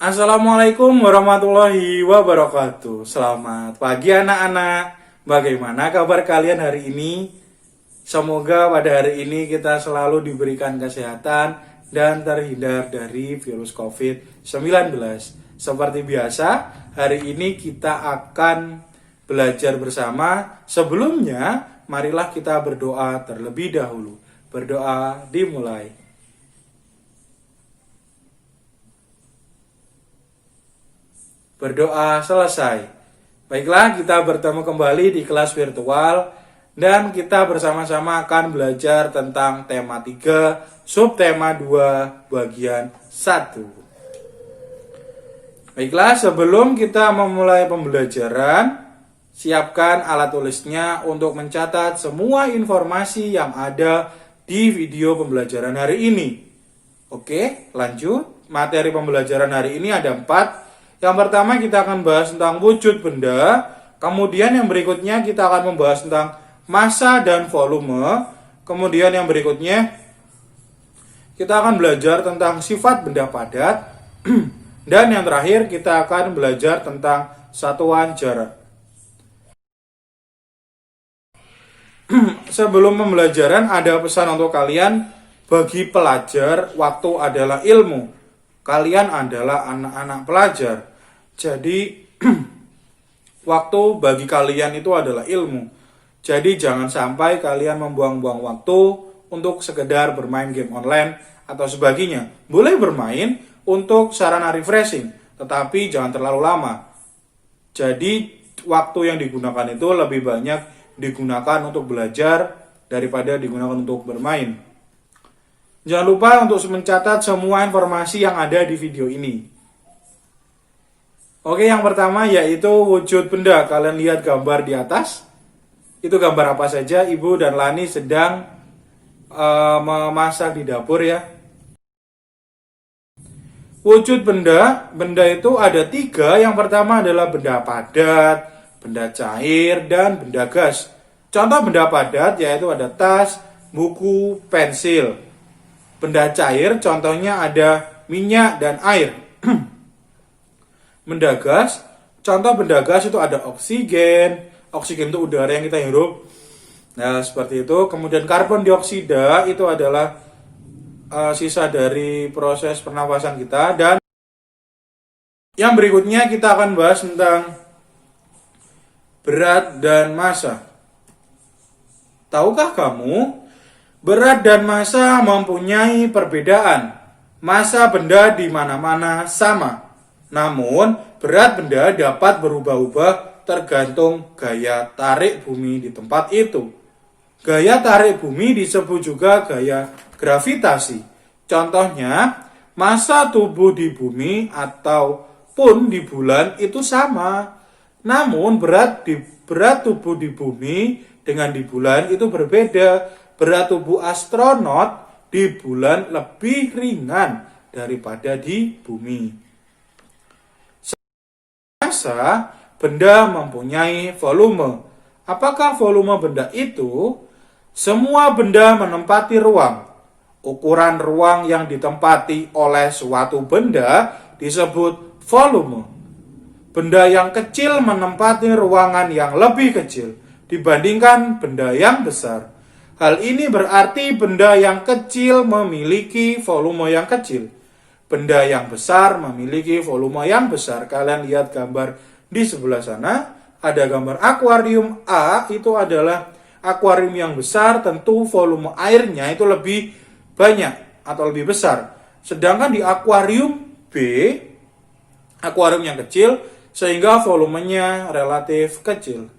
Assalamualaikum warahmatullahi wabarakatuh. Selamat pagi anak-anak. Bagaimana kabar kalian hari ini? Semoga pada hari ini kita selalu diberikan kesehatan dan terhindar dari virus COVID-19. Seperti biasa, hari ini kita akan belajar bersama. Sebelumnya, marilah kita berdoa terlebih dahulu. Berdoa dimulai. Berdoa selesai. Baiklah, kita bertemu kembali di kelas virtual dan kita bersama-sama akan belajar tentang tema 3, subtema 2, bagian 1. Baiklah, sebelum kita memulai pembelajaran, siapkan alat tulisnya untuk mencatat semua informasi yang ada di video pembelajaran hari ini. Oke, lanjut. Materi pembelajaran hari ini ada 4. Yang pertama kita akan bahas tentang wujud benda, kemudian yang berikutnya kita akan membahas tentang massa dan volume, kemudian yang berikutnya kita akan belajar tentang sifat benda padat, dan yang terakhir kita akan belajar tentang satuan jarak. Sebelum pembelajaran ada pesan untuk kalian, bagi pelajar waktu adalah ilmu. Kalian adalah anak-anak pelajar. Jadi waktu bagi kalian itu adalah ilmu. Jadi jangan sampai kalian membuang-buang waktu untuk sekedar bermain game online atau sebagainya. Boleh bermain untuk sarana refreshing, tetapi jangan terlalu lama. Jadi waktu yang digunakan itu lebih banyak digunakan untuk belajar daripada digunakan untuk bermain. Jangan lupa untuk mencatat semua informasi yang ada di video ini. Oke, yang pertama yaitu wujud benda. Kalian lihat gambar di atas. Itu gambar apa saja? Ibu dan Lani sedang memasak di dapur ya. Wujud benda. Benda itu ada 3. Yang pertama adalah benda padat, benda cair, dan benda gas. Contoh benda padat yaitu ada tas, buku, pensil. Benda cair contohnya ada minyak dan air. Benda gas, contoh benda gas itu ada oksigen. Oksigen itu udara yang kita hirup. Nah, seperti itu. Kemudian karbon dioksida itu adalah sisa dari proses pernafasan kita. Dan yang berikutnya kita akan bahas tentang berat dan massa. Tahukah kamu, berat dan massa mempunyai perbedaan. Massa benda di mana-mana sama. Namun, berat benda dapat berubah-ubah tergantung gaya tarik bumi di tempat itu. Gaya tarik bumi disebut juga gaya gravitasi. Contohnya, massa tubuh di bumi ataupun di bulan itu sama. Namun, berat tubuh di bumi dengan di bulan itu berbeda. Berat tubuh astronot di bulan lebih ringan daripada di bumi. Massa benda mempunyai volume. Apakah volume benda itu? Semua benda menempati ruang. Ukuran ruang yang ditempati oleh suatu benda disebut volume. Benda yang kecil menempati ruangan yang lebih kecil dibandingkan benda yang besar. Hal ini berarti benda yang kecil memiliki volume yang kecil. Benda yang besar memiliki volume yang besar. Kalian lihat gambar di sebelah sana. Ada gambar akuarium A. Itu adalah akuarium yang besar. Tentu volume airnya itu lebih banyak atau lebih besar. Sedangkan di akuarium B, akuarium yang kecil, sehingga volumenya relatif kecil.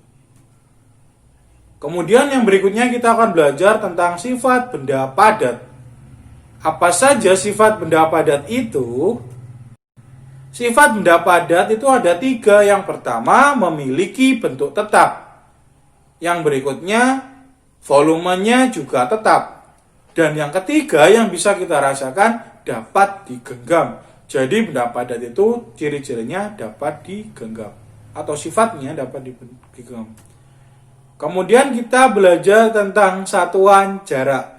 Kemudian yang berikutnya kita akan belajar tentang sifat benda padat. Apa saja sifat benda padat itu? Sifat benda padat itu ada 3. Yang pertama, memiliki bentuk tetap. Yang berikutnya, volumenya juga tetap. Dan yang ketiga yang bisa kita rasakan, dapat digenggam. Jadi benda padat itu ciri-cirinya dapat digenggam. Atau sifatnya dapat digenggam. Kemudian kita belajar tentang satuan jarak.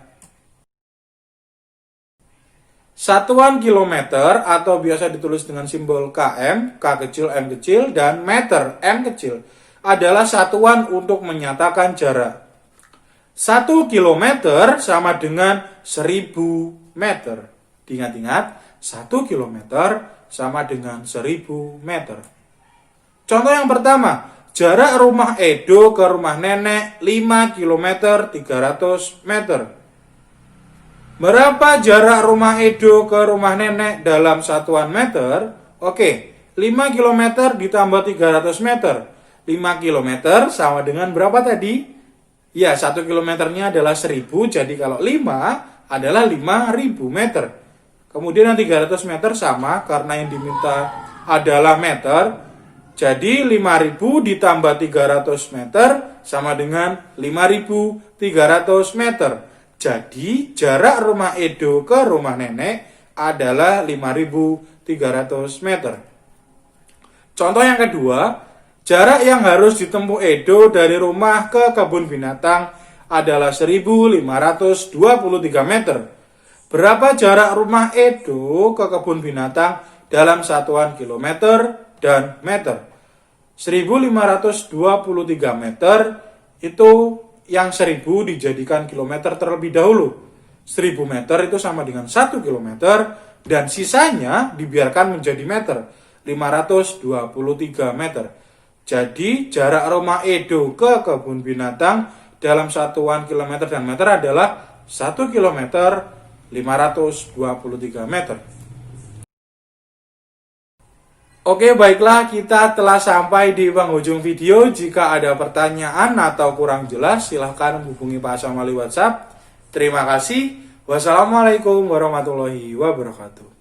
Satuan kilometer atau biasa ditulis dengan simbol km, K kecil, M kecil, dan meter, M kecil, adalah satuan untuk menyatakan jarak. 1 kilometer sama dengan 1000 meter. Diingat-ingat, 1 kilometer sama dengan 1000 meter. Contoh yang pertama, jarak rumah Edo ke rumah nenek 5 km 300 meter. Berapa jarak rumah Edo ke rumah nenek dalam satuan meter? Oke, 5 km ditambah 300 meter. 5 km sama dengan berapa tadi? Ya, 1 kilometernya adalah 1000, jadi kalau 5 adalah 5000 meter. Kemudian yang 300 meter sama, karena yang diminta adalah meter. Jadi 5000 ditambah 300 meter sama dengan 5300 meter. Jadi jarak rumah Edo ke rumah nenek adalah 5300 meter. Contoh yang kedua, jarak yang harus ditempuh Edo dari rumah ke kebun binatang adalah 1523 meter. Berapa jarak rumah Edo ke kebun binatang dalam satuan kilometer dan meter? 1523 meter itu yang 1000 dijadikan kilometer terlebih dahulu. 1000 meter itu sama dengan 1 kilometer dan sisanya dibiarkan menjadi meter. 523 meter. Jadi jarak rumah Edo ke kebun binatang dalam satuan kilometer dan meter adalah 1 kilometer 523 meter. Oke, baiklah, kita telah sampai di penghujung video. Jika ada pertanyaan atau kurang jelas, silahkan hubungi Pak Asam melalui WhatsApp. Terima kasih. Wassalamualaikum warahmatullahi wabarakatuh.